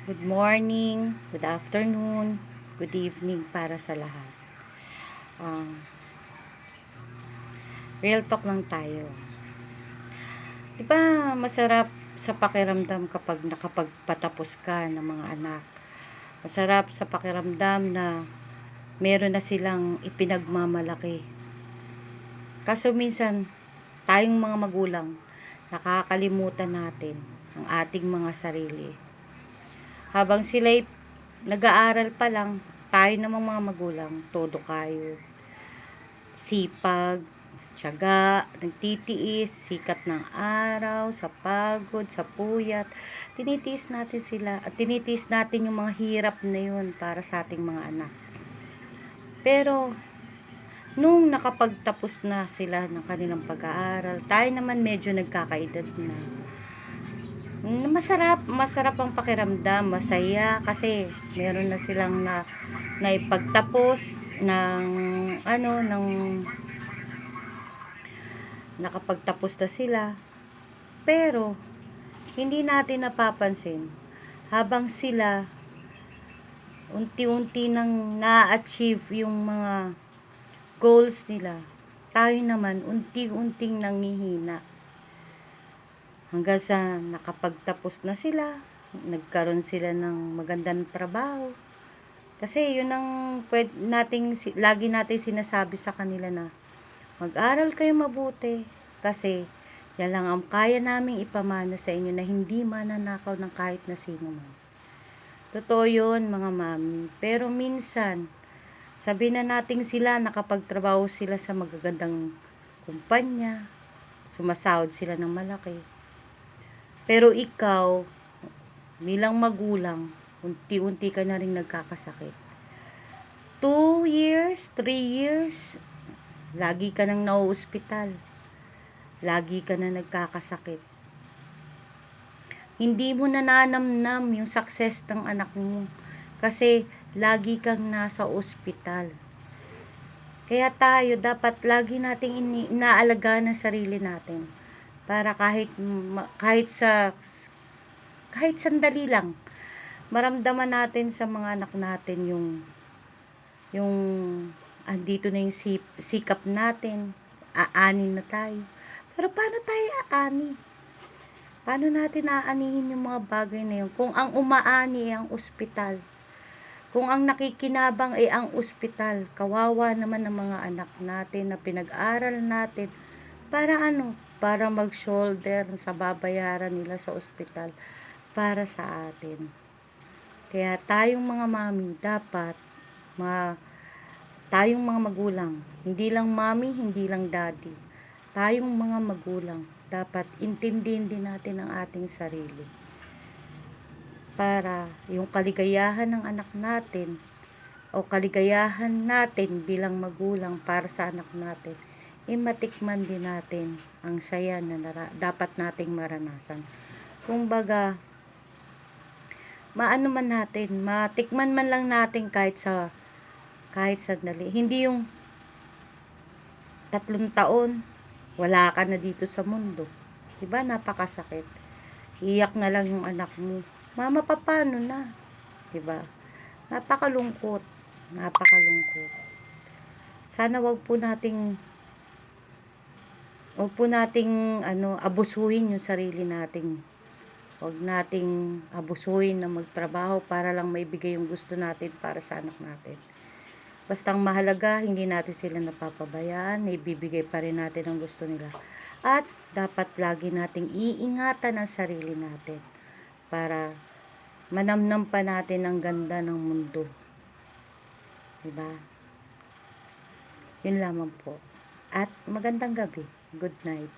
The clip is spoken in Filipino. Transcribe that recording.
Good morning, good afternoon, good evening para sa lahat. Um, Real talk lang tayo. Di ba masarap sa pakiramdam kapag nakapagpatapos ka ng mga anak? Masarap sa pakiramdam na meron na silang ipinagmamalaki. Kaso minsan, tayong mga magulang, nakakalimutan natin ang ating mga sarili. Habang sila'y nag-aaral pa lang, tayo namang mga magulang, todo kayo. Sipag, tiyaga, nagtitiis, sikat ng araw, sa pagod, sa puyat. Tinitiis natin sila at tinitiis natin yung mga hirap na yun para sa ating mga anak. Pero, nung nakapagtapos na sila ng kanilang pag-aaral, tayo naman medyo nagkakaedad na. Masarap ang pakiramdam, masaya kasi meron na silang naipagtapos ng ng nakapagtapos na sila. Pero hindi natin napapansin habang sila unti-unti nang na-achieve yung mga goals nila, tayo naman unti-unting nangihina. Hanggang sa nakapagtapos na sila, nagkaroon sila ng magandang trabaho. Kasi yun ang lagi nating sinasabi sa kanila na mag-aral kayo mabuti kasi yan lang ang kaya naming ipamana sa inyo na hindi mananakaw ng kahit na sino man. Totoo yun mga mami. Pero minsan, sabi na natin sila nakapagtrabaho sila sa magagandang kumpanya, sumasahod sila ng malaki. Pero ikaw, bilang magulang, unti-unti ka na rin nagkakasakit. 2 years, 3 years, lagi ka nang nauospital. Lagi ka na nagkakasakit. Hindi mo nananamnam yung success ng anak mo kasi lagi kang nasa ospital. Kaya tayo dapat lagi nating inaalagaan ang sarili natin para kahit sandali lang maramdaman natin sa mga anak natin yung andito na yung sikap natin, aanin na tayo. Pero paano tayo aani? Paano natin aanihin yung mga bagay na yun? Kung ang umaani ay ang ospital, kung ang nakikinabang ay ang ospital, kawawa naman ng mga anak natin na pinag-aral natin para ano? Para mag-shoulder sa babayaran nila sa ospital para sa atin. Kaya tayong mga mami dapat tayong mga magulang, hindi lang mami, hindi lang daddy. Tayong mga magulang dapat intindihin din natin ang ating sarili. Para yung kaligayahan ng anak natin o kaligayahan natin bilang magulang para sa anak natin, matikman din natin ang saya na dapat nating maranasan. Kumbaga, matikman man lang natin kahit sandali. Hindi yung 3 taon, wala ka na dito sa mundo. Diba, napakasakit. Iyak na lang yung anak mo. Mama, paano na? Diba? Napakalungkot. Sana wag po nating abusuhin yung sarili nating. Wag nating abusuhin na magtrabaho para lang maibigay yung gusto natin para sa anak natin. Basta ang mahalaga, hindi natin sila napapabayaan, ibibigay pa rin natin ang gusto nila. At dapat lagi nating iingatan ang sarili natin para manamnam pa natin ang ganda ng mundo. Diba? Yun lamang po. At magandang gabi. Good night.